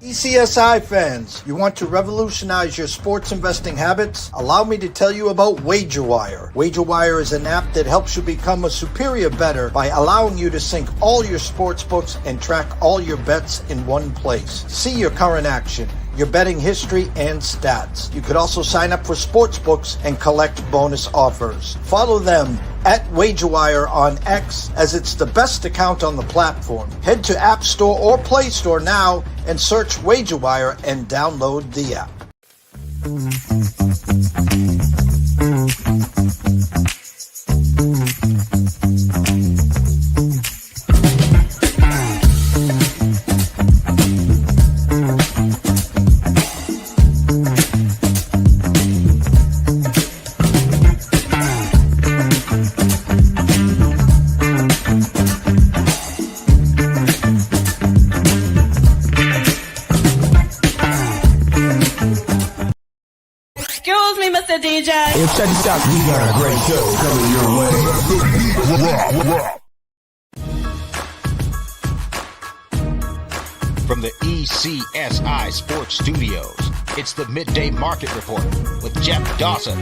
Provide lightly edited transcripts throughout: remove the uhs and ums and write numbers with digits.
ECSI fans, you want to revolutionize your sports investing habits? Allow me to tell you about WagerWire. WagerWire is an app that helps you become a superior bettor by allowing you to sync all your sports books and track all your bets in one place. See your current action, your betting history, and stats. You could also sign up for sports books and collect bonus offers. Follow them at WagerWire on X, as it's the best account on the platform. Head to App Store or Play Store now and search WagerWire and download the app. DJ. Hey, check this out. We got a great show coming your way. From the ECSI Sports Studios, it's the Midday Market Report with Jeff Dawson.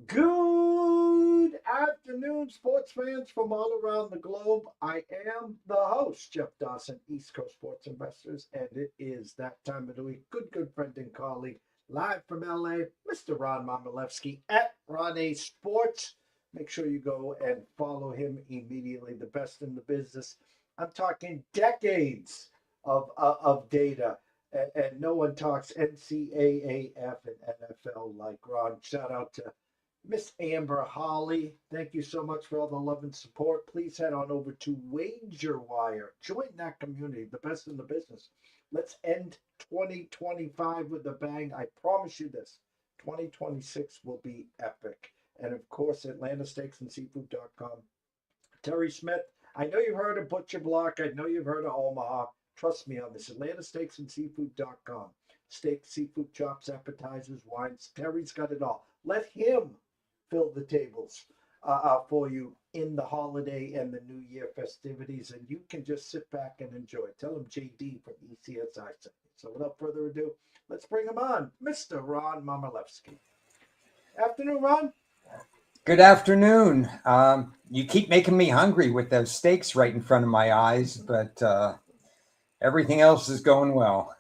Good afternoon, sports fans from all around the globe. I am the host, Jeff Dawson, East Coast Sports Investors, and it is that time of the week. Good friend and colleague, live from LA, Mr. Ron Momilevsky at Ron A Sports. Make sure you go and follow him immediately. The best in the business. I'm talking decades of data, and no one talks NCAAF and NFL like Ron. Shout out to Miss Amber Holly, thank you so much for all the love and support. Please head on over to WagerWire. Join that community, the best in the business. Let's end 2025 with a bang. I promise you this, 2026 will be epic. And of course, AtlantaSteaksandSeafood.com. Terry Smith, I know you've heard of Butcher Block. I know you've heard of Omaha. Trust me on this, AtlantaSteaksandSeafood.com. Steak, seafood, chops, appetizers, wines. Terry's got it all. Let him fill the tables for you in the holiday and the New Year festivities, and you can just sit back and enjoy. Tell him JD from ECSI sent you. So without further ado, let's bring him on, Mr. Ron Momilevsky. Afternoon, Ron. Good afternoon. You keep making me hungry with those steaks right in front of my eyes, but everything else is going well.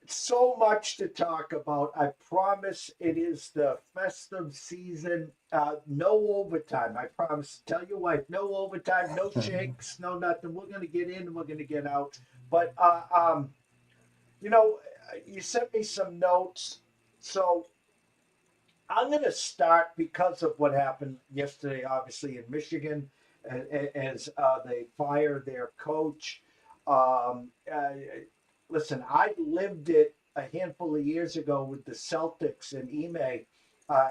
So much to talk about. I promise it is the festive season. No overtime. I promise. Tell your wife, no overtime, no shakes, no nothing. We're going to get in and we're going to get out. But, you sent me some notes. So I'm going to start because of what happened yesterday, obviously, in Michigan, as they fire their coach. Listen, I lived it a handful of years ago with the Celtics, and Ime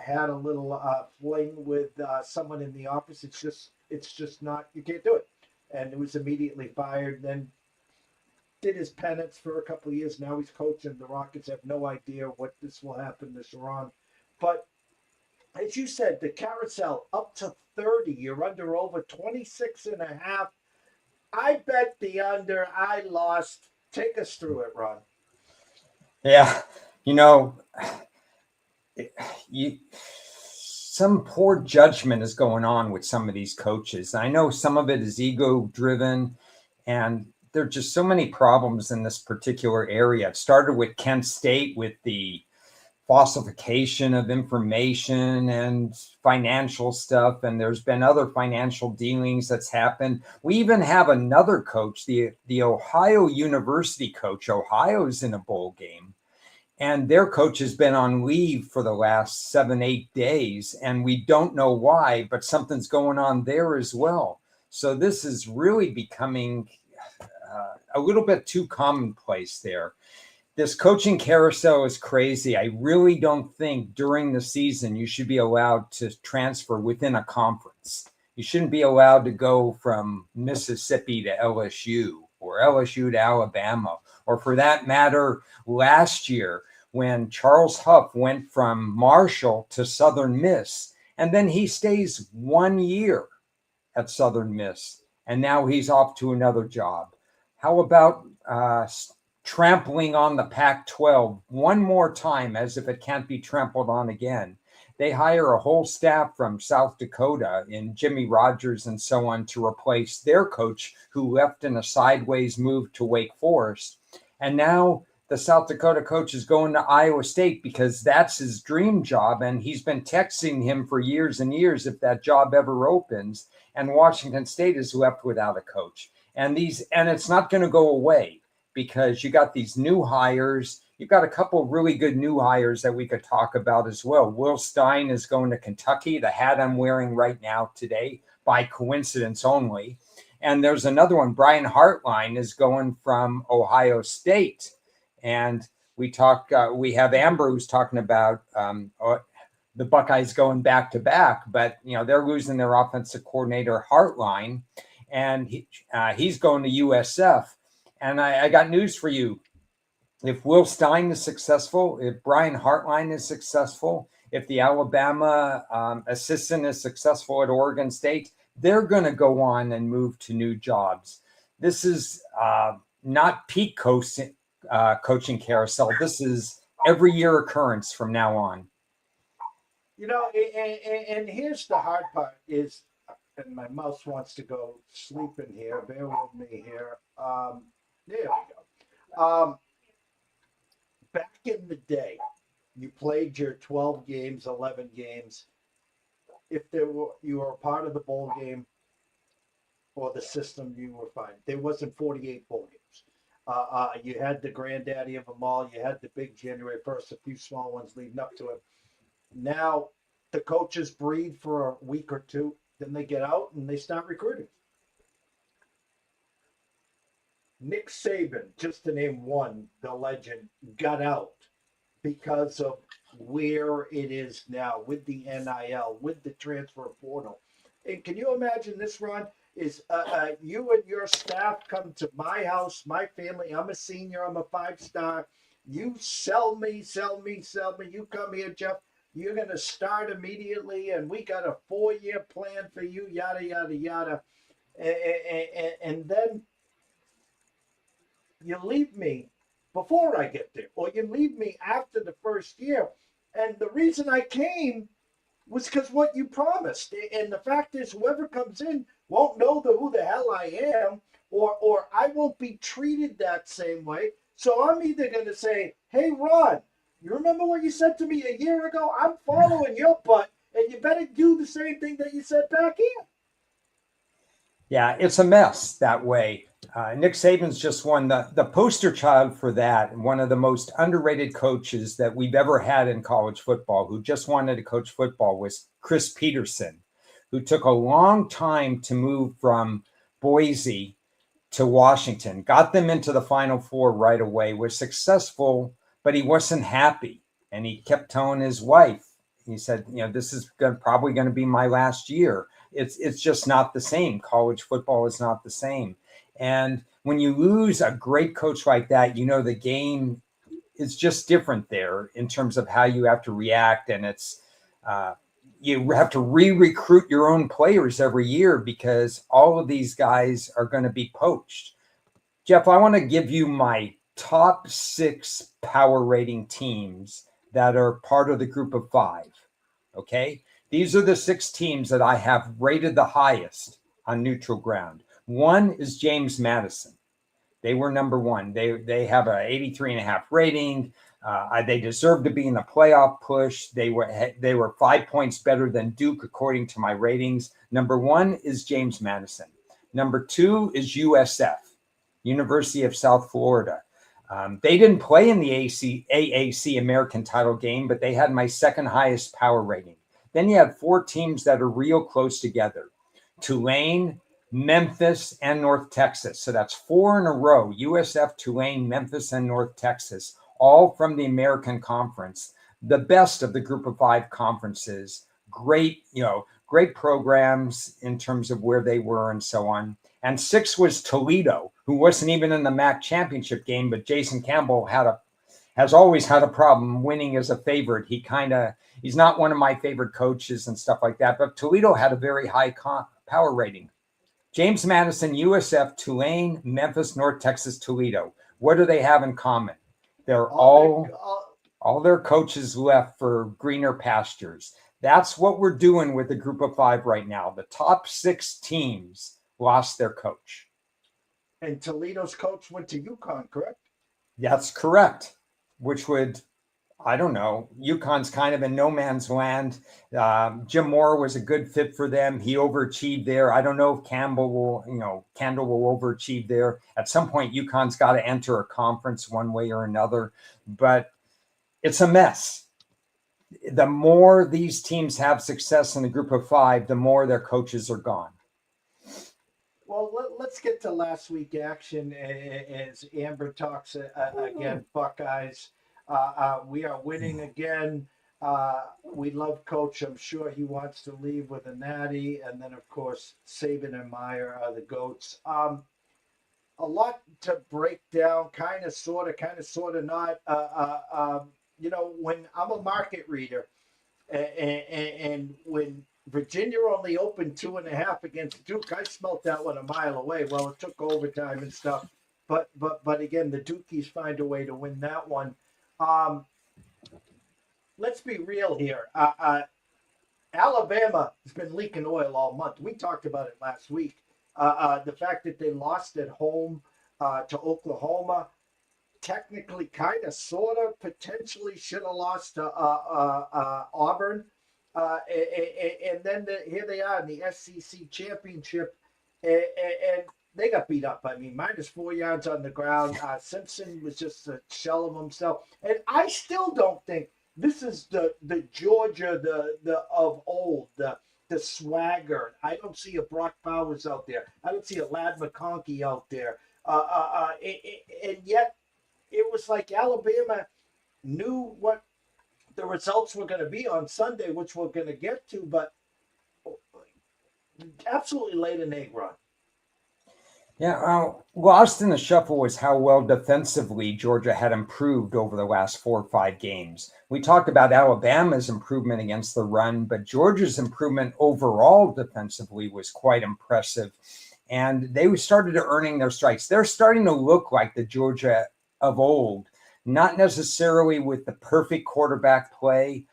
had a little fling with someone in the office. It's just not, you can't do it. And it was immediately fired. Then did his penance for a couple of years. Now he's coaching. The Rockets have no idea what this will happen to Sharon. But as you said, the carousel up to 30. You're under over 26 and a half. I bet the under. I lost. Take us through it, Ron. Yeah, some poor judgment is going on with some of these coaches. I know some of it is ego-driven, and there are just so many problems in this particular area. It started with Kent State with the falsification of information and financial stuff, and there's been other financial dealings that's happened. We even have another coach, the Ohio University coach. Ohio's in a bowl game, and their coach has been on leave for the last 7-8 days, and we don't know why, but something's going on there as well. So this is really becoming a little bit too commonplace there. This coaching carousel is crazy. I really don't think during the season you should be allowed to transfer within a conference. You shouldn't be allowed to go from Mississippi to LSU or LSU to Alabama, or for that matter, last year when Charles Huff went from Marshall to Southern Miss, and then he stays 1 year at Southern Miss, and now he's off to another job. How about trampling on the Pac-12 one more time as if it can't be trampled on again? They hire a whole staff from South Dakota in Jimmy Rogers and so on to replace their coach who left in a sideways move to Wake Forest. And now the South Dakota coach is going to Iowa State because that's his dream job. And he's been texting him for years and years if that job ever opens. And Washington State is left without a coach. And it's not going to go away because you got these new hires. You've got a couple of really good new hires that we could talk about as well. Will Stein is going to Kentucky, the hat I'm wearing right now today, by coincidence only. And there's another one, Brian Hartline is going from Ohio State. And we have Amber who's talking about the Buckeyes going back to back, but they're losing their offensive coordinator Hartline, and he's going to USF. And I got news for you. If Will Stein is successful, if Brian Hartline is successful, if the Alabama assistant is successful at Oregon State, they're going to go on and move to new jobs. This is not peak coaching carousel. This is every year occurrence from now on. And here's the hard part is, and my mouse wants to go sleep in here. Bear with me here. There we go. Back in the day, you played your 12 games, 11 games. If you were a part of the bowl game or the system, you were fine. There wasn't 48 bowl games. You had the granddaddy of them all. You had the big January 1st, a few small ones leading up to it. Now the coaches breathe for a week or two, then they get out and they start recruiting. Nick Saban, just to name one, the legend, got out because of where it is now with the NIL, with the transfer portal. And can you imagine this, Ron? Is you and your staff come to my house, my family. I'm a senior. I'm a 5-star. You sell me. You come here, Jeff. You're going to start immediately, and we got a 4-year plan for you, yada, yada, yada. And then you leave me before I get there, or you leave me after the first year. And the reason I came was because what you promised. And the fact is, whoever comes in won't know who the hell I am, or I won't be treated that same way. So I'm either going to say, hey, Ron, you remember what you said to me a year ago? I'm following your butt, and you better do the same thing that you said back here. Yeah, it's a mess that way. Nick Saban's just one, the poster child for that, and one of the most underrated coaches that we've ever had in college football who just wanted to coach football was Chris Peterson, who took a long time to move from Boise to Washington, got them into the Final Four right away, was successful, but he wasn't happy. And he kept telling his wife, he said, this is probably going to be my last year. It's just not the same. College football is not the same. And when you lose a great coach like that, the game is just different there in terms of how you have to react. And it's you have to re-recruit your own players every year because all of these guys are going to be poached. Jeff, I want to give you my top 6 power rating teams that are part of the group of 5. Okay. These are the 6 teams that I have rated the highest on neutral ground. 1 is James Madison. They were number 1. They have a 83.5 rating. They deserve to be in the playoff push. They were 5 points better than Duke, according to my ratings. Number 1 is James Madison. Number 2 is USF, University of South Florida. They didn't play in the AAC American title game, but they had my second highest power rating. Then you have 4 teams that are real close together. Tulane, Memphis, and North Texas. So that's 4 in a row. USF, Tulane, Memphis, and North Texas, all from the American Conference. The best of the group of 5 conferences. Great programs in terms of where they were and so on. And 6 was Toledo, who wasn't even in the MAC championship game, but Jason Campbell had has always had a problem winning as a favorite. He's not one of my favorite coaches and stuff like that, but Toledo had a very high power rating. James Madison, USF, Tulane, Memphis, North Texas, Toledo. What do they have in common? They're all their coaches left for greener pastures. That's what we're doing with the group of 5 right now. The top 6 teams lost their coach. And Toledo's coach went to UConn, correct? That's correct, which would, I don't know, UConn's kind of in no man's land. Jim Moore was a good fit for them. He overachieved there. I don't know if Kendall will overachieve there. At some point, UConn's got to enter a conference one way or another, but it's a mess. The more these teams have success in the group of 5, the more their coaches are gone. Well, let's get to last week action as Amber talks again. Buckeyes, we are winning again. We love Coach. I'm sure he wants to leave with a natty, and then of course Saban and Meyer are the goats. A lot to break down. Kind of, sort of not. When I'm a market reader, and when Virginia only opened 2.5 against Duke, I smelt that one a mile away. Well, it took overtime and stuff, but again, the Dukies find a way to win that one. Let's be real here. Alabama has been leaking oil all month. We talked about it last week. The fact that they lost at home to Oklahoma, technically, kind of, sort of, potentially should have lost to Auburn. And then here they are in the SEC championship, and they got beat up. I mean, -4 yards on the ground. Simpson was just a shell of himself. And I still don't think this is the Georgia the of old, the swagger. I don't see a Brock Bowers out there. I don't see a Ladd McConkey out there. And yet it was like Alabama knew what the results were going to be on Sunday, which we're going to get to, but absolutely laid an egg run. Yeah, lost in the shuffle was how well defensively Georgia had improved over the last 4 or 5 games. We talked about Alabama's improvement against the run, but Georgia's improvement overall defensively was quite impressive. And they started earning their stripes. They're starting to look like the Georgia of old, not necessarily with the perfect quarterback play.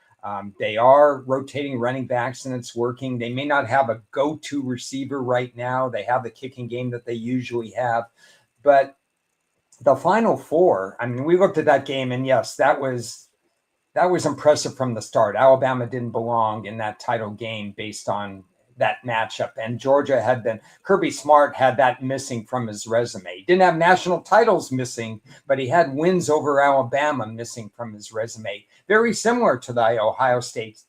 They are rotating running backs and it's working. They may not have a go-to receiver right now. They have the kicking game that they usually have. But the Final Four, I mean, we looked at that game and yes, that was impressive from the start. Alabama didn't belong in that title game based on that matchup. And Georgia Kirby Smart had that missing from his resume. He didn't have national titles missing, but he had wins over Alabama missing from his resume. Very similar to the Ohio State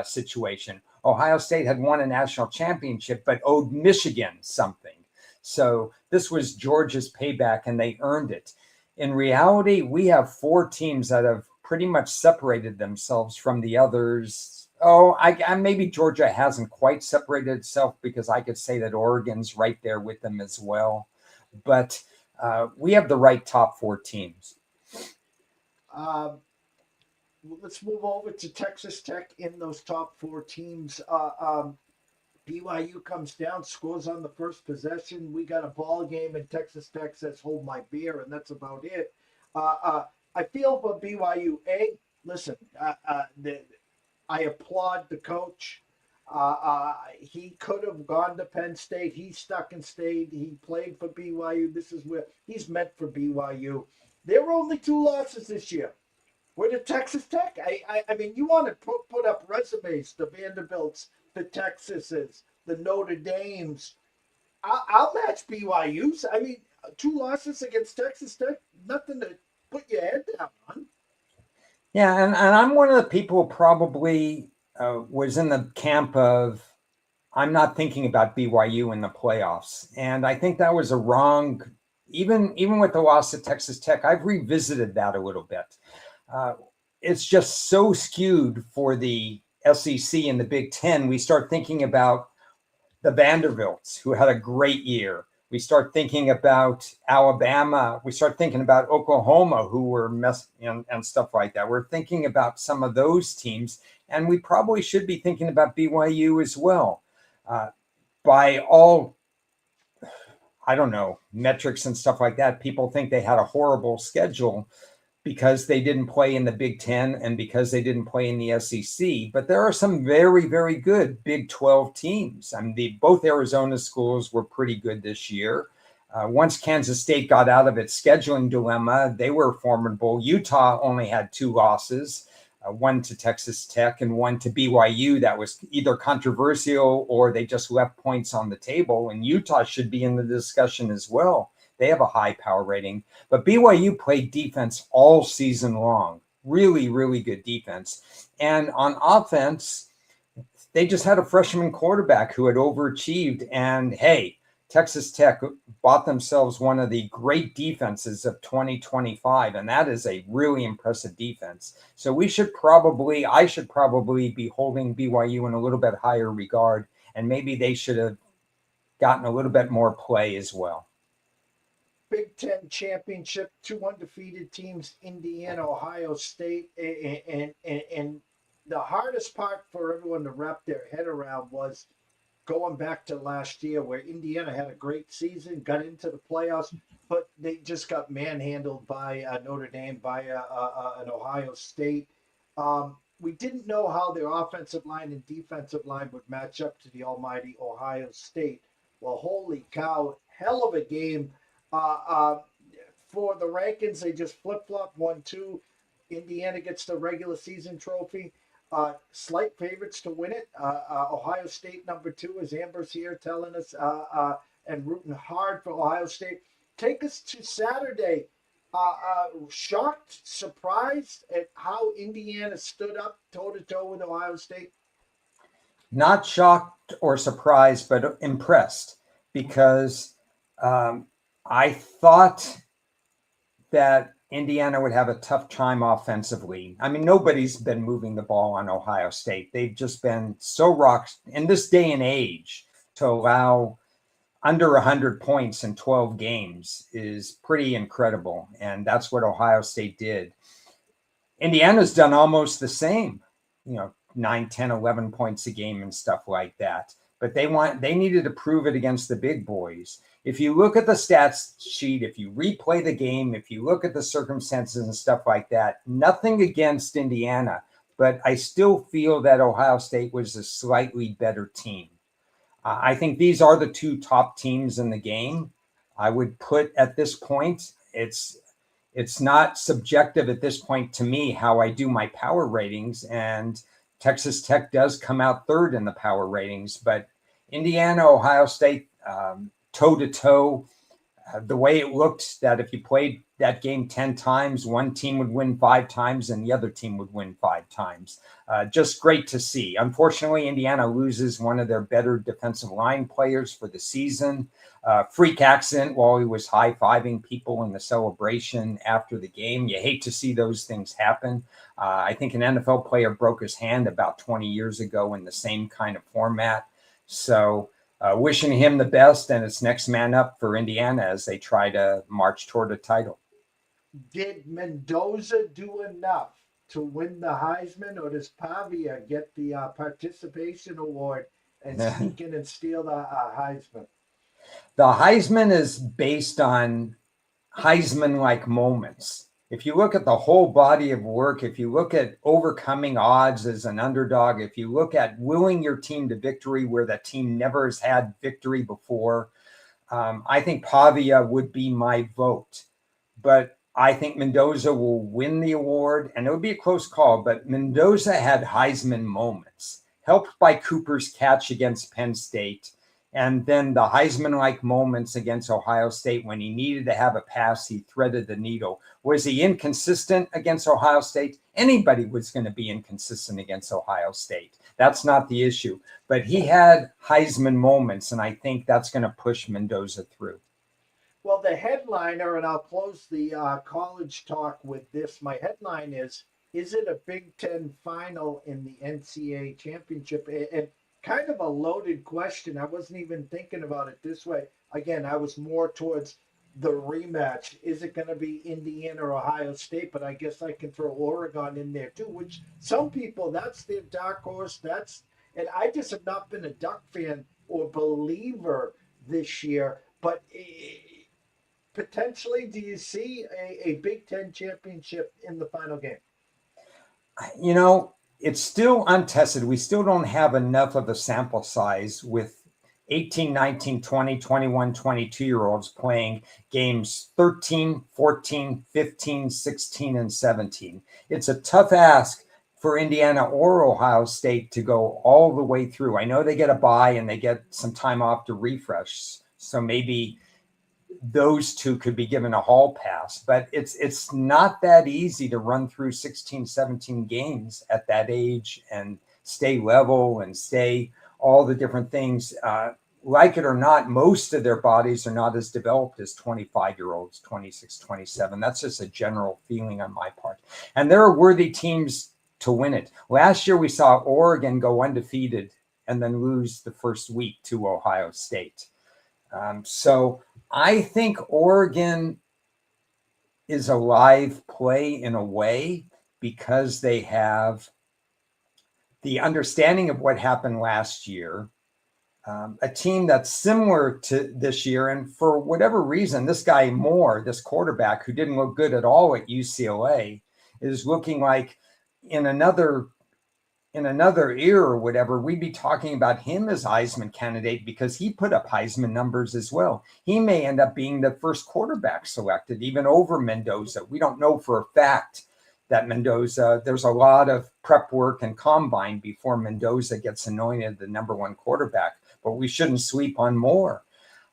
situation. Ohio State had won a national championship, but owed Michigan something. So this was Georgia's payback and they earned it. In reality, we have 4 teams that have pretty much separated themselves from the others. I maybe Georgia hasn't quite separated itself because I could say that Oregon's right there with them as well. But we have the right top 4 teams. Let's move over to Texas Tech in those top 4 teams. BYU comes down, scores on the first possession. We got a ball game, and Texas Tech says, "Hold my beer," and that's about it. I feel for BYU. Listen, I applaud the coach. He could have gone to Penn State. He stuck and stayed. He played for BYU. This is where he's meant for BYU. There were only 2 losses this year. We're to Texas Tech. I mean, you want to put up resumes, the Vanderbilts, the Texases, the Notre Dames. I'll match BYU's. I mean, 2 losses against Texas Tech, nothing to put your head down on. Yeah, and I'm one of the people who probably was in the camp of I'm not thinking about BYU in the playoffs. And I think that was a wrong, even with the loss to Texas Tech, I've revisited that a little bit. It's just so skewed for the SEC and the Big Ten. We start thinking about the Vanderbilts, who had a great year. We start thinking about Alabama. We start thinking about Oklahoma, who were and stuff like that. We're thinking about some of those teams, and we probably should be thinking about BYU as well. By all, I don't know, metrics and stuff like that, people think they had a horrible schedule because they didn't play in the Big 10 and because they didn't play in the SEC. But there are some very, very good Big 12 teams. I mean, both Arizona schools were pretty good this year. Once Kansas State got out of its scheduling dilemma, they were formidable. Utah only had 2 losses, one to Texas Tech and one to BYU. That was either controversial or they just left points on the table. And Utah should be in the discussion as well. They have a high power rating, but BYU played defense all season long. Really, really good defense. And on offense, they just had a freshman quarterback who had overachieved. And hey, Texas Tech bought themselves one of the great defenses of 2025. And that is a really impressive defense. So I should probably be holding BYU in a little bit higher regard. And maybe they should have gotten a little bit more play as well. Big 10 championship, 2 undefeated teams, Indiana, Ohio State. And the hardest part for everyone to wrap their head around was going back to last year where Indiana had a great season, got into the playoffs, but they just got manhandled by Notre Dame, by an Ohio State. We didn't know how their offensive line and defensive line would match up to the almighty Ohio State. Well, holy cow, hell of a game. For the rankings, they just flip-flop 1-2. Indiana gets the regular season trophy. Slight favorites to win it. Ohio State number 2, as Amber's here telling us, and rooting hard for Ohio State. Take us to Saturday. Shocked, surprised at how Indiana stood up toe-to-toe with Ohio State? Not shocked or surprised, but impressed because I thought that Indiana would have a tough time offensively. I mean, nobody's been moving the ball on Ohio State. They've just been so rocked in this day and age. To allow under 100 points in 12 games is pretty incredible. And that's what Ohio State did. Indiana's done almost the same, 9, 10, 11 points a game and stuff like that. But they needed to prove it against the big boys. If you look at the stats sheet, if you replay the game, if you look at the circumstances and stuff like that, nothing against Indiana, but I still feel that Ohio State was a slightly better team. I think these are the 2 top teams in the game. I would put at this point, it's not subjective at this point to me how I do my power ratings, and Texas Tech does come out 3rd in the power ratings, but Indiana, Ohio State, toe-to-toe, the way it looked that if you played that game 10 times, one team would win 5 times and the other team would win 5 times. Just great to see. Unfortunately, Indiana loses one of their better defensive line players for the season. Freak accident while he was high-fiving people in the celebration after the game. You hate to see those things happen. I think an NFL player broke his hand about 20 years ago in the same kind of format. So wishing him the best, and it's next man up for Indiana as they try to march toward a title. Did Mendoza do enough to win the Heisman, or does Pavia get the participation award and sneak in and steal the Heisman? The Heisman is based on Heisman-like moments. If you look at the whole body of work, if you look at overcoming odds as an underdog, if you look at willing your team to victory where that team never has had victory before, I think Pavia would be my vote. But I think Mendoza will win the award, and it would be a close call, but Mendoza had Heisman moments, helped by Cooper's catch against Penn State, and then the Heisman-like moments against Ohio State when he needed to have a pass, he threaded the needle. Was he inconsistent against Ohio State? Anybody was going to be inconsistent against Ohio State. That's not the issue. But he had Heisman moments, and I think that's going to push Mendoza through. Well, the headliner, and I'll close the college talk with this. My headline is it a Big 10 final in the NCAA championship? And kind of a loaded question. I wasn't even thinking about it this way. Again, I was more towards the rematch. Is it going to be Indiana or Ohio State? But I guess I can throw Oregon in there too, which some people, that's their dark horse. And I just have not been a Duck fan or believer this year. But potentially, do you see a Big Ten championship in the final game? You know, it's still untested. We still don't have enough of a sample size with 18, 19, 20, 21, 22-year-olds playing games 13, 14, 15, 16, and 17. It's a tough ask for Indiana or Ohio State to go all the way through. I know they get a bye and they get some time off to refresh. So maybe those two could be given a hall pass, but it's not that easy to run through 16, 17 games at that age and stay level and stay all the different things. Like it or not, most of their bodies are not as developed as 25-year-olds, 26, 27. That's just a general feeling on my part. And there are worthy teams to win it. Last year, we saw Oregon go undefeated and then lose the first week to Ohio State. So I think Oregon is a live play in a way because they have the understanding of what happened last year, a team that's similar to this year. And for whatever reason, this guy Moore, this quarterback who didn't look good at all at UCLA, is looking like in another era or whatever, we'd be talking about him as Heisman candidate because he put up Heisman numbers as well. He may end up being the first quarterback selected, even over Mendoza. We don't know for a fact that Mendoza, there's a lot of prep work and combine before Mendoza gets anointed the number one quarterback, but we shouldn't sleep on Moore.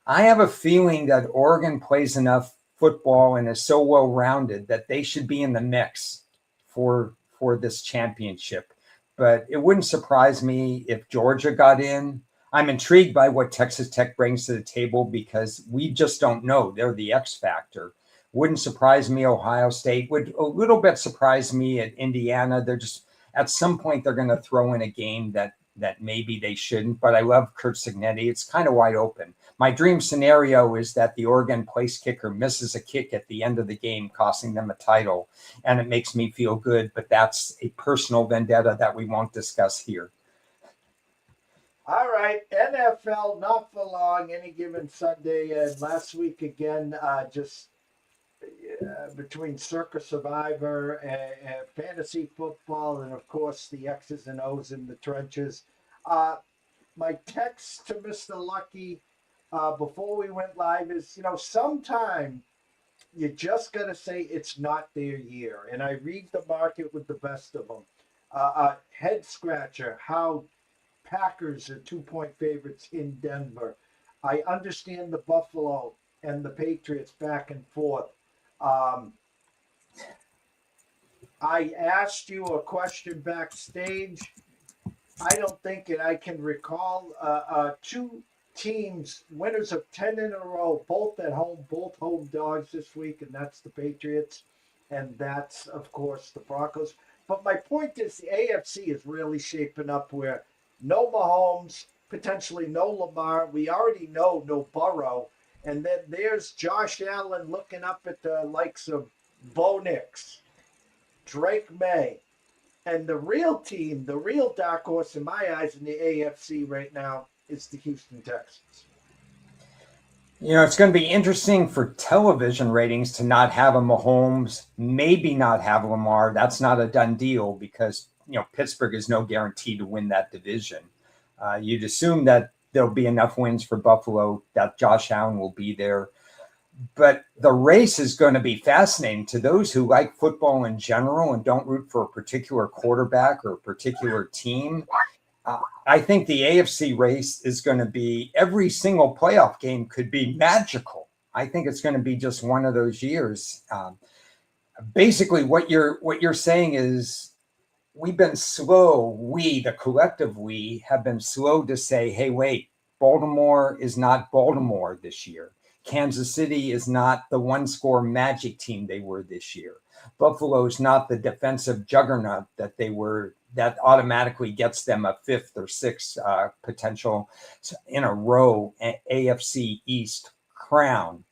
I have a feeling that Oregon plays enough football and is so well-rounded that they should be in the mix for this championship. But it wouldn't surprise me if Georgia got in. I'm intrigued by what Texas Tech brings to the table because we just don't know. They're the X factor. Wouldn't surprise me. Ohio State would a little bit surprise me at Indiana. They're just at some point they're going to throw in a game that maybe they shouldn't. But I love Kurt Signetti. It's kind of wide open. My dream scenario is that the Oregon place kicker misses a kick at the end of the game, costing them a title, and it makes me feel good. But that's a personal vendetta that we won't discuss here. All right, NFL, not for long, any given Sunday. And last week again, between Circa Survivor and fantasy football, and of course the X's and O's in the trenches. My text to Mr. Lucky before we went live is, sometime you just got to say it's not their year. And I read the market with the best of them. Head scratcher, how Packers are 2-point favorites in Denver. I understand the Buffalo and the Patriots back and forth. I asked you a question backstage. I don't think it. I can recall two teams, winners of 10 in a row, both at home, both home dogs this week, and that's the Patriots, and that's, of course, the Broncos. But my point is the AFC is really shaping up where no Mahomes, potentially no Lamar. We already know no Burrow. And then there's Josh Allen looking up at the likes of Bo Nix, Drake May. And the real team, the real dark horse in my eyes in the AFC right now is the Houston Texans. It's going to be interesting for television ratings to not have a Mahomes, maybe not have Lamar. That's not a done deal because, Pittsburgh is no guarantee to win that division. You'd assume that there'll be enough wins for Buffalo that Josh Allen will be there. But the race is going to be fascinating to those who like football in general and don't root for a particular quarterback or a particular team. I think the AFC race is going to be every single playoff game could be magical. I think it's going to be just one of those years. Basically, what you're saying is we've been slow. The collective we have been slow to say, hey, wait, Baltimore is not Baltimore this year. Kansas City is not the one-score magic team they were this year. Buffalo's not the defensive juggernaut that they were, that automatically gets them a fifth or sixth potential in a row AFC East crown.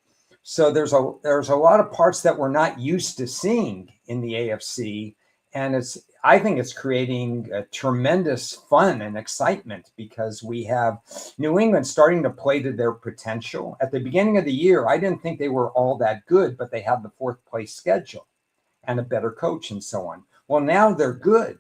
So there's a lot of parts that we're not used to seeing in the AFC, and I think it's creating a tremendous fun and excitement because we have New England starting to play to their potential. At the beginning of the year, I didn't think they were all that good, but they had the fourth place schedule and a better coach and so on. Well, now they're good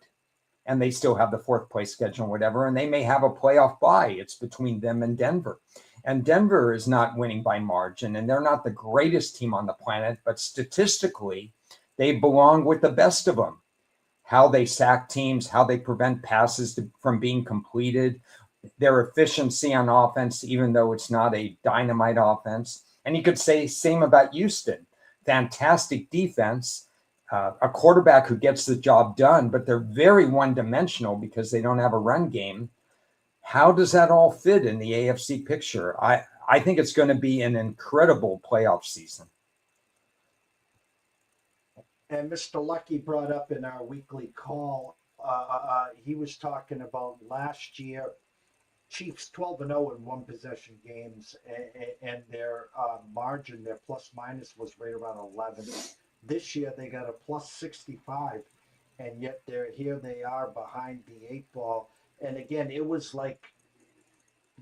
and they still have the fourth place schedule and whatever, and they may have a playoff bye. It's between them and Denver. And Denver is not winning by margin, and they're not the greatest team on the planet, but statistically, they belong with the best of them. How they sack teams, how they prevent passes from being completed, their efficiency on offense, even though it's not a dynamite offense. And you could say same about Houston. Fantastic defense, a quarterback who gets the job done, but they're very one-dimensional because they don't have a run game. How does that all fit in the AFC picture? I think it's going to be an incredible playoff season. And Mr. Lucky brought up in our weekly call, he was talking about last year, Chiefs 12-0 in one possession games, and their margin, their plus minus was right around 11. This year they got a plus 65, and yet they are behind the eight ball. And again, it was like,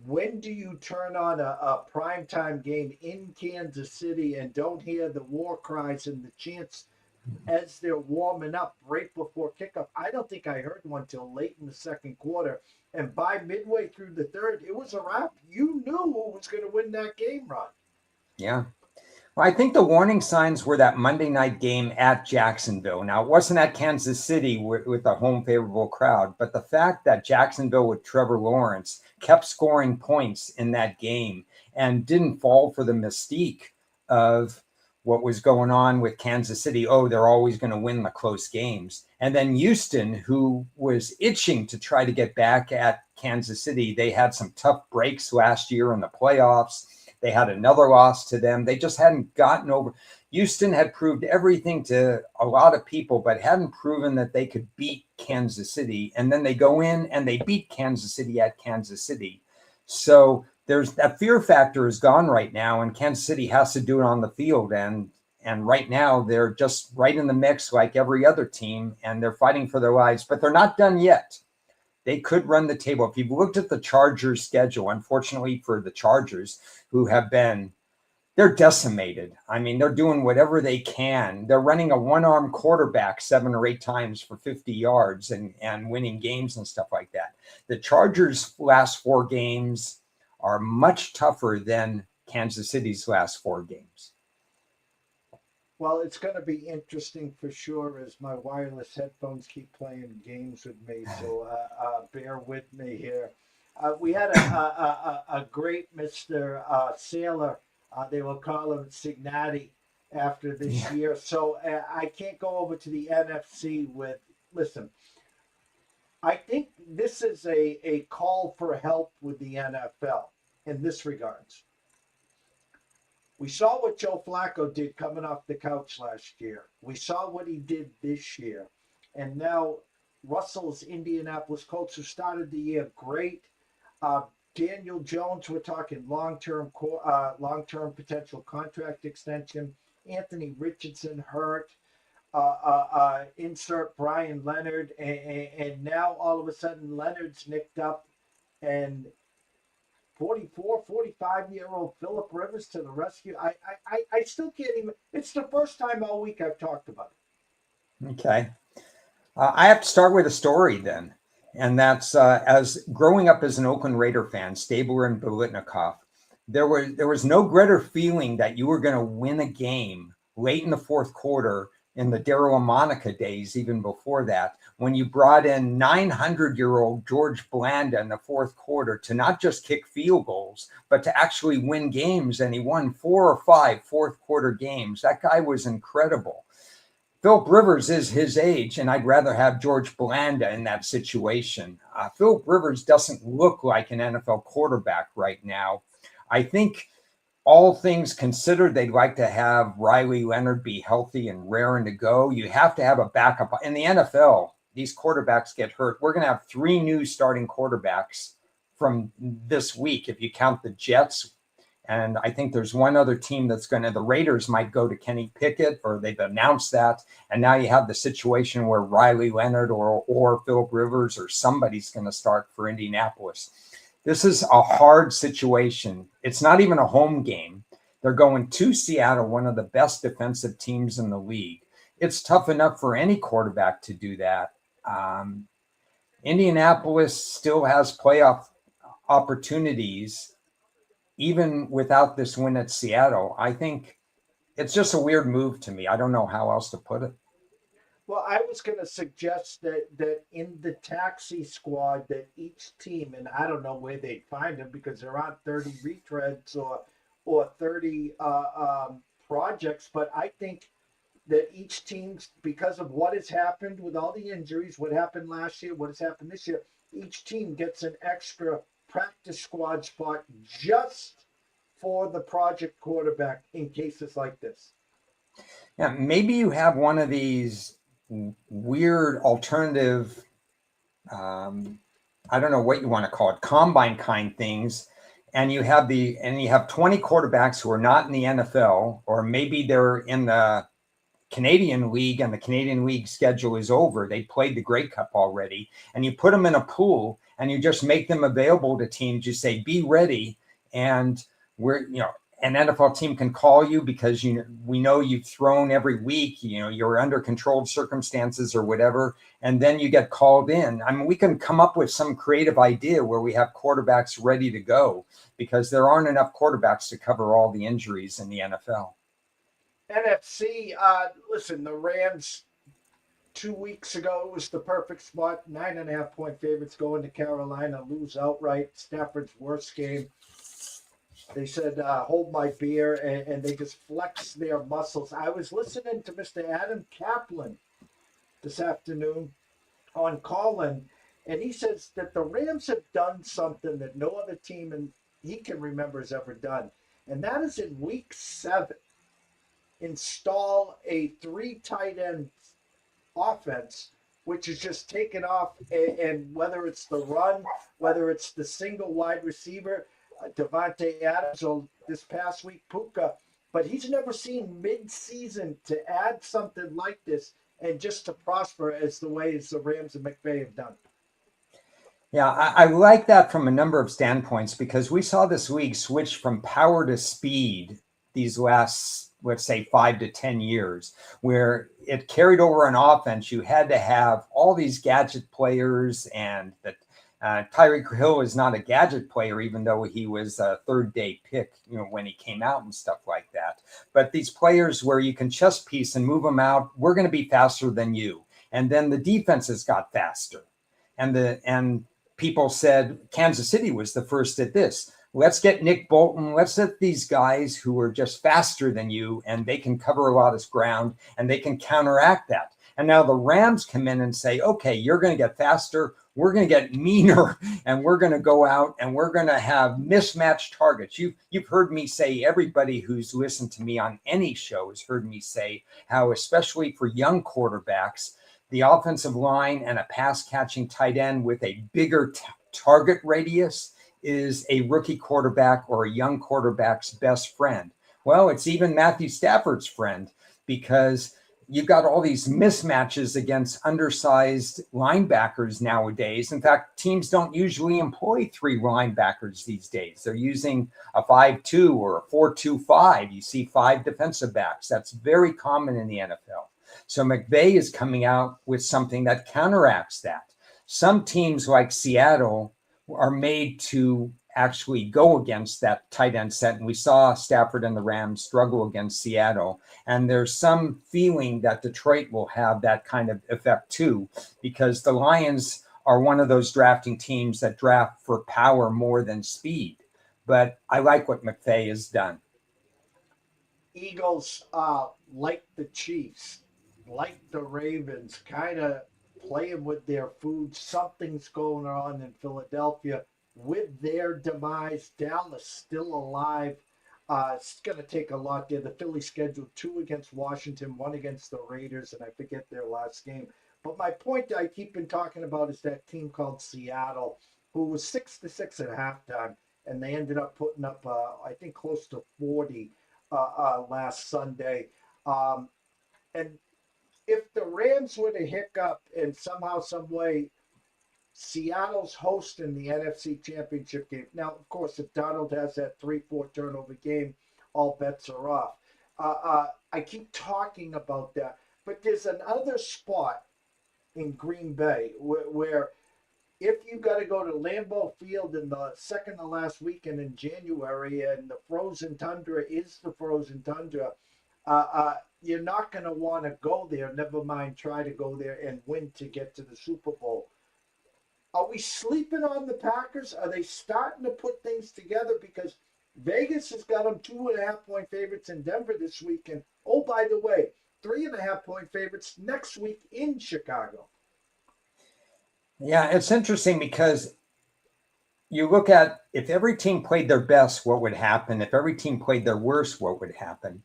when do you turn on a primetime game in Kansas City and don't hear the war cries and the chants as they're warming up right before kickoff? I don't think I heard one till late in the second quarter. And by midway through the third, it was a wrap. You knew who was going to win that game, Ron. Yeah. Well, I think the warning signs were that Monday night game at Jacksonville. Now, it wasn't at Kansas City with a home favorable crowd, but the fact that Jacksonville with Trevor Lawrence kept scoring points in that game and didn't fall for the mystique of what was going on with Kansas City. Oh, they're always going to win the close games. And then Houston, who was itching to try to get back at Kansas City, they had some tough breaks last year in the playoffs. They had another loss to them. They just hadn't gotten over. Houston had proved everything to a lot of people, but hadn't proven that they could beat Kansas City. And then they go in and they beat Kansas City at Kansas City. So there's that fear factor is gone right now, and Kansas City has to do it on the field. And right now they're just right in the mix like every other team, and they're fighting for their lives, but they're not done yet. They could run the table. If you've looked at the Chargers schedule, unfortunately for the Chargers, who have been, they're decimated. I mean, they're doing whatever they can. They're running a one-arm quarterback 7 or 8 times for 50 yards and winning games and stuff like that. The Chargers' last 4 games are much tougher than Kansas City's last 4 games. Well, it's going to be interesting for sure as my wireless headphones keep playing games with me. So bear with me here. We had a great Mr. Sailor. They will call him Signati after this year. So I can't go over to the NFC with, listen, I think this is a call for help with the NFL in this regards. We saw what Joe Flacco did coming off the couch last year. We saw what he did this year. And now Russell's Indianapolis Colts, who started the year great. Daniel Jones, we're talking long-term potential contract extension. Anthony Richardson hurt. Insert Brian Leonard. And now all of a sudden Leonard's nicked up. And 44, 45-year-old Phillip Rivers to the rescue. I still can't even. It's the first time all week I've talked about it. Okay. I have to start with a story then. And that's as growing up as an Oakland Raider fan, Stabler and Biletnikoff, there was no greater feeling that you were going to win a game late in the fourth quarter in the Daryl Monica days, even before that, when you brought in 900-year-old George Blanda in the fourth quarter to not just kick field goals, but to actually win games. And he won 4 or 5 fourth quarter games. That guy was incredible. Philip Rivers is his age, and I'd rather have George Blanda in that situation. Philip Rivers doesn't look like an NFL quarterback right now. I think all things considered, they'd like to have Riley Leonard be healthy and raring to go. You have to have a backup. In the NFL, these quarterbacks get hurt. We're going to have 3 new starting quarterbacks from this week, if you count the Jets. And I think there's one other team that's going to, the Raiders might go to Kenny Pickett, or they've announced that. And now you have the situation where Riley Leonard or Phillip Rivers or somebody's going to start for Indianapolis. This is a hard situation. It's not even a home game. They're going to Seattle, one of the best defensive teams in the league. It's tough enough for any quarterback to do that. Indianapolis still has playoff opportunities, even without this win at Seattle. I think it's just a weird move to me. I don't know how else to put it. Well, I was going to suggest that in the taxi squad, that each team, and I don't know where they'd find them because there aren't 30 retreads or 30 projects, but I think that each team, because of what has happened with all the injuries, what happened last year, what has happened this year, each team gets an extra practice squad spot just for the project quarterback in cases like this. Yeah, maybe you have one of these weird alternative, I don't know what you want to call it, combine kind things, and you have 20 quarterbacks who are not in the NFL, or maybe they're in the Canadian League and the Canadian League schedule is over. They played the Grey Cup already, and you put them in a pool and you just make them available to teams. You say, be ready. And an NFL team can call you because we know you've thrown every week, you're under controlled circumstances or whatever, and then you get called in. I mean, we can come up with some creative idea where we have quarterbacks ready to go, because there aren't enough quarterbacks to cover all the injuries in the NFL. NFC, listen, the Rams 2 weeks ago was the perfect spot. 9.5-point favorites going to Carolina, lose outright. Stafford's worst game. They said, hold my beer, and they just flexed their muscles. I was listening to Mr. Adam Kaplan this afternoon on Call-In, and he says that the Rams have done something that no other team he can remember has ever done, and that is in week 7, install a 3 tight end offense, which is just taken off, and whether it's the run, whether it's the single wide receiver, Devontae Adams, or this past week, Puka, but he's never seen mid-season to add something like this and just to prosper as the ways the Rams and McVay have done. Yeah, I like that from a number of standpoints, because we saw this league switch from power to speed these last, let's say, 5 to 10 years, where it carried over an offense. You had to have all these gadget players, and that Tyreek Hill is not a gadget player, even though he was a third-day pick, when he came out and stuff like that. But these players where you can chess piece and move them out, we're going to be faster than you. And then the defenses got faster. And people said Kansas City was the first at this. Let's get Nick Bolton. Let's get these guys who are just faster than you, and they can cover a lot of ground, and they can counteract that. And now the Rams come in and say, okay, you're going to get faster. We're going to get meaner, and we're going to go out and we're going to have mismatched targets. You've heard me say, everybody who's listened to me on any show has heard me say how, especially for young quarterbacks, the offensive line and a pass-catching tight end with a bigger target radius is a rookie quarterback or a young quarterback's best friend. Well, it's even Matthew Stafford's friend, because you've got all these mismatches against undersized linebackers nowadays. In fact, teams don't usually employ 3 linebackers these days. They're using a 5-2 or a 4-2-5. You see 5 defensive backs. That's very common in the NFL. So McVay is coming out with something that counteracts that. Some teams like Seattle are made to actually go against that tight end set. And we saw Stafford and the Rams struggle against Seattle. And there's some feeling that Detroit will have that kind of effect too, because the Lions are one of those drafting teams that draft for power more than speed. But I like what McVay has done. Eagles, like the Chiefs, like the Ravens, kind of playing with their food. Something's going on in Philadelphia with their demise. Dallas still alive. It's going to take a lot there. The Phillies scheduled 2 against Washington, 1 against the Raiders, and I forget their last game. But my point I keep been talking about is that team called Seattle, who was 6-6 at halftime, and they ended up putting up, I think, close to 40 last Sunday. And if the Rams were to hiccup and somehow, some way, Seattle's hosting the NFC Championship game. Now, of course, if Donald has that 3-4 turnover game, all bets are off. I keep talking about that, but there's another spot in Green Bay where if you got to go to Lambeau Field in the second to last weekend in January, and the frozen tundra is the frozen tundra, you're not going to want to go there. Never mind try to go there and win to get to the Super Bowl. Are we sleeping on the Packers? Are they starting to put things together? Because Vegas has got them 2.5-point favorites in Denver this week. And oh, by the way, 3.5-point favorites next week in Chicago. Yeah, it's interesting because you look at if every team played their best, what would happen? If every team played their worst, what would happen?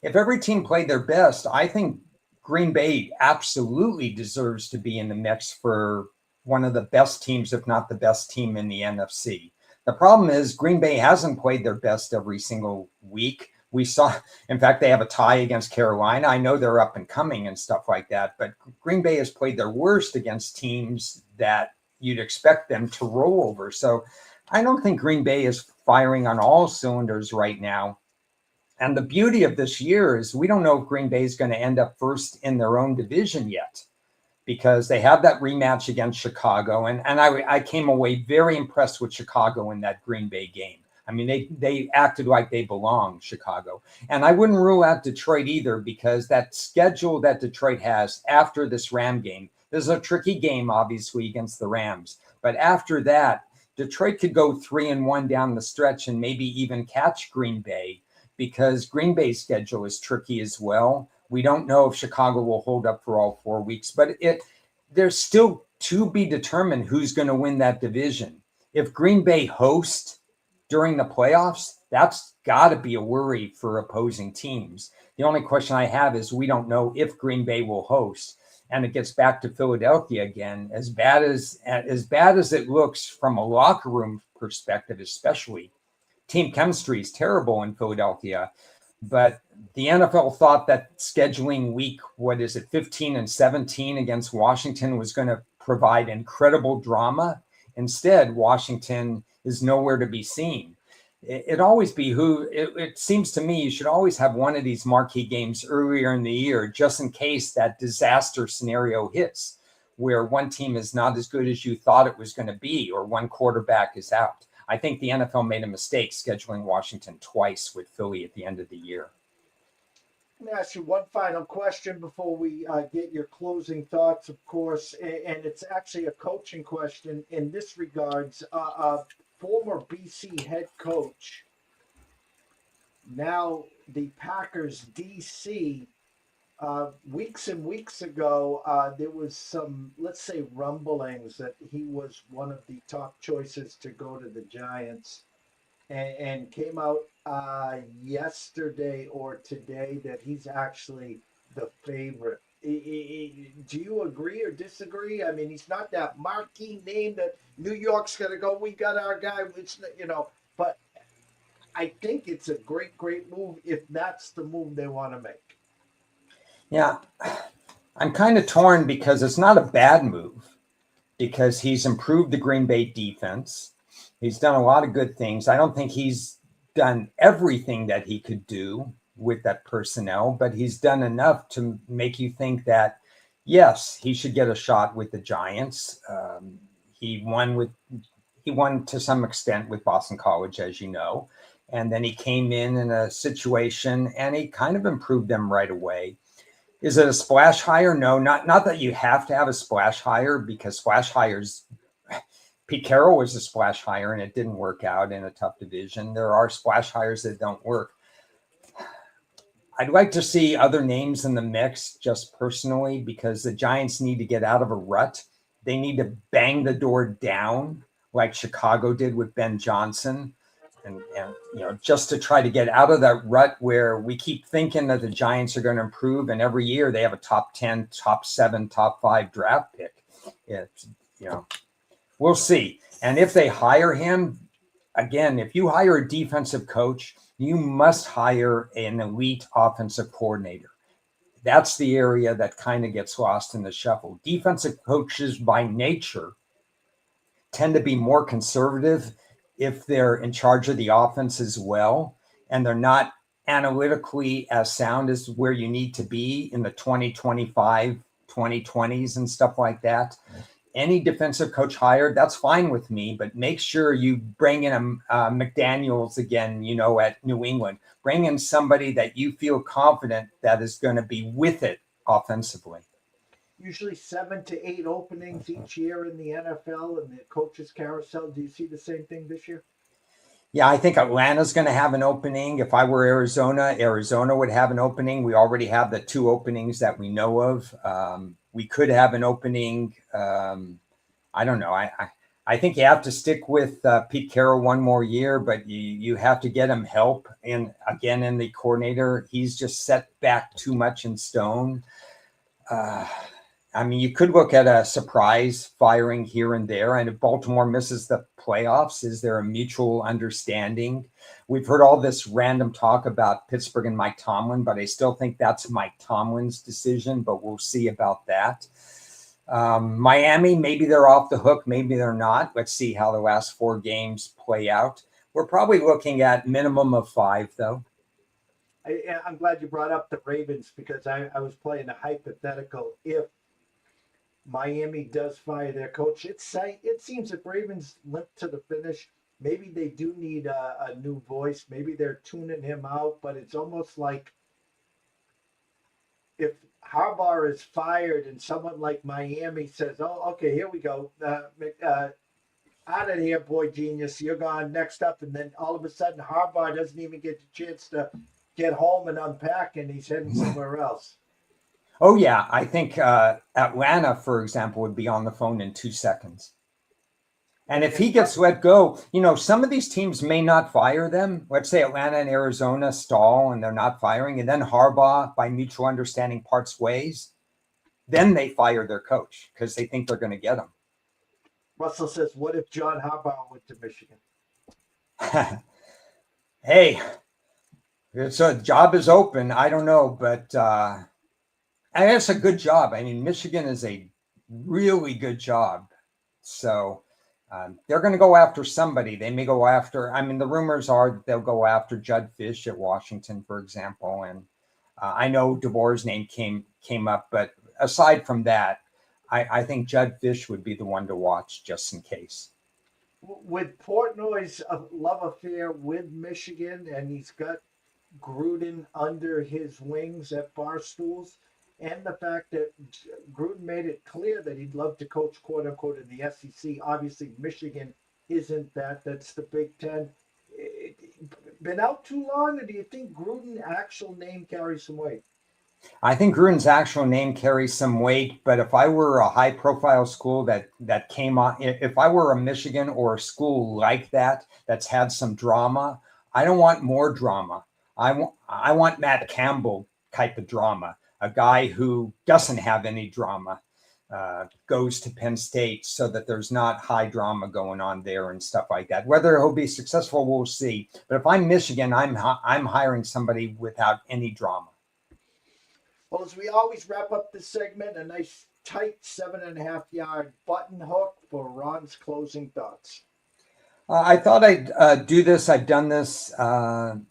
If every team played their best, I think Green Bay absolutely deserves to be in the mix for one of the best teams, if not the best team in the NFC. The problem is Green Bay hasn't played their best every single week. We saw, in fact, they have a tie against Carolina. I know they're up and coming and stuff like that, but Green Bay has played their worst against teams that you'd expect them to roll over. So I don't think Green Bay is firing on all cylinders right now. And the beauty of this year is we don't know if Green Bay is going to end up first in their own division yet, because they have that rematch against Chicago. And I came away very impressed with Chicago in that Green Bay game. I mean, they acted like they belonged, Chicago. And I wouldn't rule out Detroit either, because that schedule that Detroit has after this Ram game, this is a tricky game, obviously, against the Rams. But after that, Detroit could go 3-1 down the stretch and maybe even catch Green Bay, because Green Bay's schedule is tricky as well. We don't know if Chicago will hold up for all 4 weeks, but there's still to be determined who's going to win that division. If Green Bay hosts during the playoffs, that's got to be a worry for opposing teams. The only question I have is we don't know if Green Bay will host. And it gets back to Philadelphia again. As bad as it looks from a locker room perspective, especially, team chemistry is terrible in Philadelphia. But the NFL thought that scheduling week, 15 and 17 against Washington was going to provide incredible drama. Instead, Washington is nowhere to be seen. It seems to me you should always have one of these marquee games earlier in the year, just in case that disaster scenario hits, where one team is not as good as you thought it was going to be, or one quarterback is out. I think the NFL made a mistake scheduling Washington twice with Philly at the end of the year. Let me ask you one final question before we get your closing thoughts, of course, and it's actually a coaching question in this regards. Former BC head coach, now the Packers DC. Weeks and weeks ago, there was some, let's say, rumblings that he was one of the top choices to go to the Giants, and came out yesterday or today that he's actually the favorite. Do you agree or disagree? I mean, he's not that marquee name that New York's going to go, we got our guy, but I think it's a great, great move if that's the move they want to make. Yeah, I'm kind of torn because it's not a bad move, because he's improved the Green Bay defense. He's done a lot of good things. I don't think he's done everything that he could do with that personnel, but he's done enough to make you think that, yes, he should get a shot with the Giants. He won to some extent with Boston College, as you know, and then he came in a situation and he kind of improved them right away. Is it a splash hire? No, not that you have to have a splash hire, because splash hires, Pete Carroll was a splash hire and it didn't work out in a tough division. There are splash hires that don't work. I'd like to see other names in the mix, just personally, because the Giants need to get out of a rut. They need to bang the door down like Chicago did with Ben Johnson. and just to try to get out of that rut where we keep thinking that the Giants are going to improve, and every year they have a top 10, top 7, top 5 draft pick. It's, we'll see. And if they hire him, again, if you hire a defensive coach, you must hire an elite offensive coordinator. That's the area that kind of gets lost in the shuffle. Defensive coaches by nature tend to be more conservative if they're in charge of the offense as well, and they're not analytically as sound as where you need to be in the 2025, 2020s and stuff like that. Any defensive coach hired, that's fine with me, but make sure you bring in a McDaniels again, at New England. Bring in somebody that you feel confident that is going to be with it offensively. Usually 7 to 8 openings each year in the NFL and the coaches carousel. Do you see the same thing this year? Yeah, I think Atlanta's going to have an opening. If I were Arizona would have an opening. We already have the 2 openings that we know of. We could have an opening. I don't know. I think you have to stick with Pete Carroll one more year, but you have to get him help. And again, in the coordinator, he's just set back too much in stone. You could look at a surprise firing here and there. And if Baltimore misses the playoffs, is there a mutual understanding? We've heard all this random talk about Pittsburgh and Mike Tomlin, but I still think that's Mike Tomlin's decision, but we'll see about that. Miami, maybe they're off the hook. Maybe they're not. Let's see how the last 4 games play out. We're probably looking at minimum of 5, though. I'm glad you brought up the Ravens because I was playing a hypothetical. If Miami does fire their coach, it seems if Ravens limp to the finish, maybe they do need a new voice. Maybe they're tuning him out, but it's almost like if Harbaugh is fired and someone like Miami says, oh, okay, here we go. Out of here, boy genius. You're gone, next up. And then all of a sudden, Harbaugh doesn't even get the chance to get home and unpack, and he's heading somewhere else. Oh, yeah. I think Atlanta, for example, would be on the phone in 2 seconds. And if he gets let go, some of these teams may not fire them. Let's say Atlanta and Arizona stall and they're not firing. And then Harbaugh, by mutual understanding, parts ways. Then they fire their coach because they think they're going to get him. Russell says, what if John Harbaugh went to Michigan? Hey, it's a job is open. I don't know, but and it's a good job. Michigan is a really good job. So they're going to go after somebody. They may go after, the rumors are they'll go after Judd Fish at Washington, for example. And I know DeBoer's name came up, but aside from that, I think Judd Fish would be the one to watch just in case. With Portnoy's love affair with Michigan, and he's got Gruden under his wings at Barstools, and the fact that Gruden made it clear that he'd love to coach, quote unquote, in the SEC. Obviously, Michigan isn't that. That's the Big Ten. Been out too long, or do you think Gruden's actual name carries some weight? I think Gruden's actual name carries some weight, but if I were a high-profile school that came on, if I were a Michigan or a school like that's had some drama, I don't want more drama. I want Matt Campbell type of drama. A guy who doesn't have any drama goes to Penn State so that there's not high drama going on there and stuff like that. Whether he'll be successful, we'll see. But if I'm Michigan, I'm hiring somebody without any drama. Well, as we always wrap up this segment, a nice tight 7.5-yard button hook for Ron's closing thoughts. I thought I'd do this. I've done this on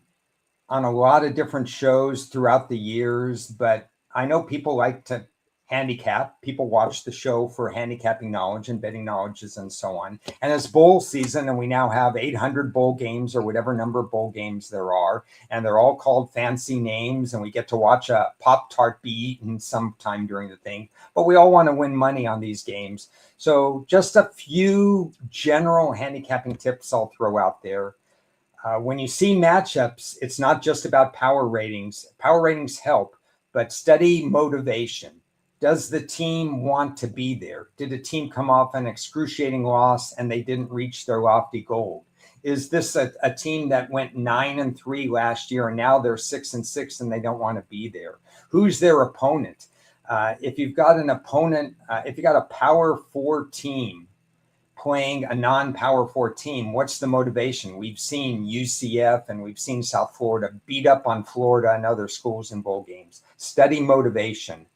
a lot of different shows throughout the years, but I know people like to handicap. People watch the show for handicapping knowledge and betting knowledges and so on. And it's bowl season, and we now have 800 bowl games or whatever number of bowl games there are, and they're all called fancy names, and we get to watch a Pop-Tart be eaten sometime during the thing. But we all want to win money on these games. So just a few general handicapping tips I'll throw out there. When you see matchups, it's not just about power ratings. Power ratings help, but study motivation. Does the team want to be there? Did the team come off an excruciating loss and they didn't reach their lofty goal? Is this a team that went 9-3 last year and now they're 6-6 and they don't want to be there? Who's their opponent? If you've got an opponent, if you got a Power 4 team playing a non-Power 4 team, what's the motivation? We've seen UCF and we've seen South Florida beat up on Florida and other schools in bowl games. Study motivation.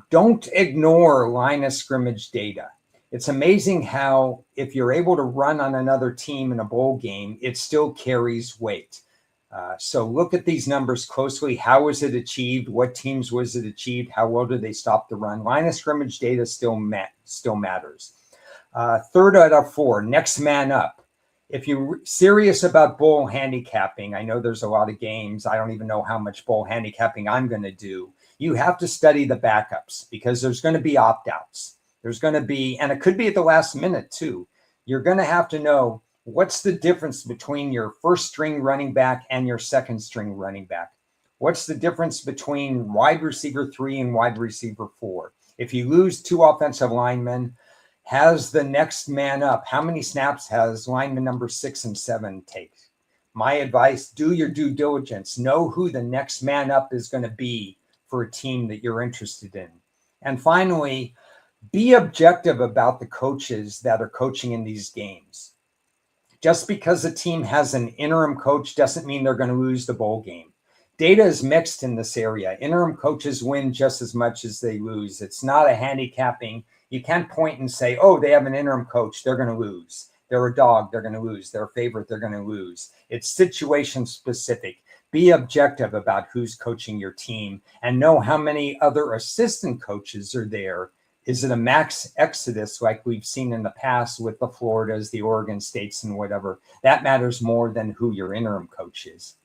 Don't ignore line of scrimmage data. It's amazing how if you're able to run on another team in a bowl game, it still carries weight. So look at these numbers closely. How was it achieved? What teams was it achieved? How well did they stop the run? Line of scrimmage data still matters. Third out of 4, next man up. If you're serious about bowl handicapping, I know there's a lot of games. I don't even know how much bowl handicapping I'm going to do. You have to study the backups because there's going to be opt-outs. There's going to be, and it could be at the last minute too. You're going to have to know what's the difference between your first string running back and your second string running back. What's the difference between wide receiver 3 and wide receiver 4? If you lose 2 offensive linemen, has the next man up, how many snaps has lineman number 6 and 7 take? My advice, do your due diligence. Know who the next man up is going to be for a team that you're interested in. And finally, be objective about the coaches that are coaching in these games. Just because a team has an interim coach doesn't mean they're going to lose the bowl game. Data is mixed in this area. Interim coaches win just as much as they lose. It's not a handicapping. You can't point and say, oh, they have an interim coach, they're going to lose. They're a dog, they're going to lose. They're a favorite, they're going to lose. It's situation specific. Be objective about who's coaching your team and know how many other assistant coaches are there. Is it a max exodus like we've seen in the past with the Floridas, the Oregon States, and whatever? That matters more than who your interim coach is.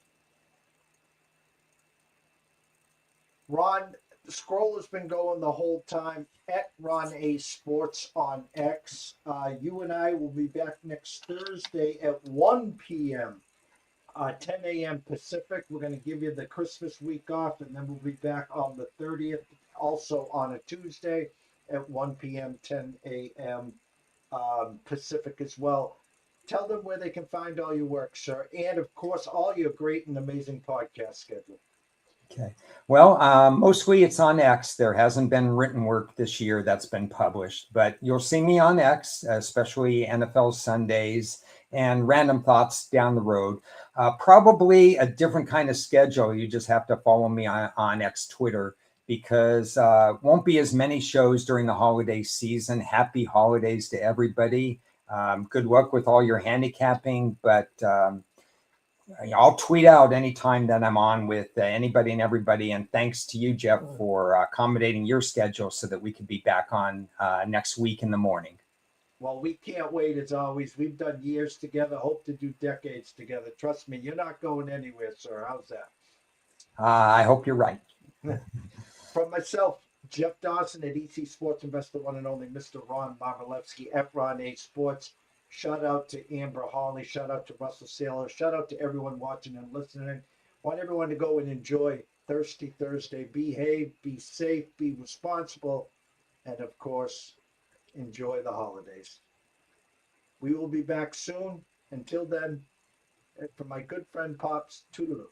Ron, the scroll has been going the whole time at Ron A Sports on X. You and I will be back next Thursday at 1 p.m. 10 a.m. Pacific. We're going to give you the Christmas week off, and then we'll be back on the 30th, also on a Tuesday at 1 p.m., 10 a.m. Pacific as well. Tell them where they can find all your work, sir, and of course, all your great and amazing podcast schedule. Okay. Well, mostly it's on X. There hasn't been written work this year that's been published, but you'll see me on X, especially NFL Sundays and Random Thoughts down the road. Probably a different kind of schedule. You just have to follow me on X Twitter because won't be as many shows during the holiday season. Happy holidays to everybody. Good luck with all your handicapping, but I'll tweet out anytime that I'm on with anybody and everybody. And thanks to you, Jeff, for accommodating your schedule so that we could be back on next week in the morning. Well, we can't wait as always. We've done years together, hope to do decades together. Trust me, you're not going anywhere, sir. How's that? I hope you're right. From myself, Jeff Dawson at EC Sports Investor, one and only Mr. Ron Marmolevsky at Ron A Sports. Shout out to Amber Hawley. Shout out to Russell Saylor. Shout out to everyone watching and listening. Want everyone to go and enjoy Thirsty Thursday. Behave, be safe, be responsible, and of course, enjoy the holidays. We will be back soon. Until then, for my good friend Pops, toodaloo.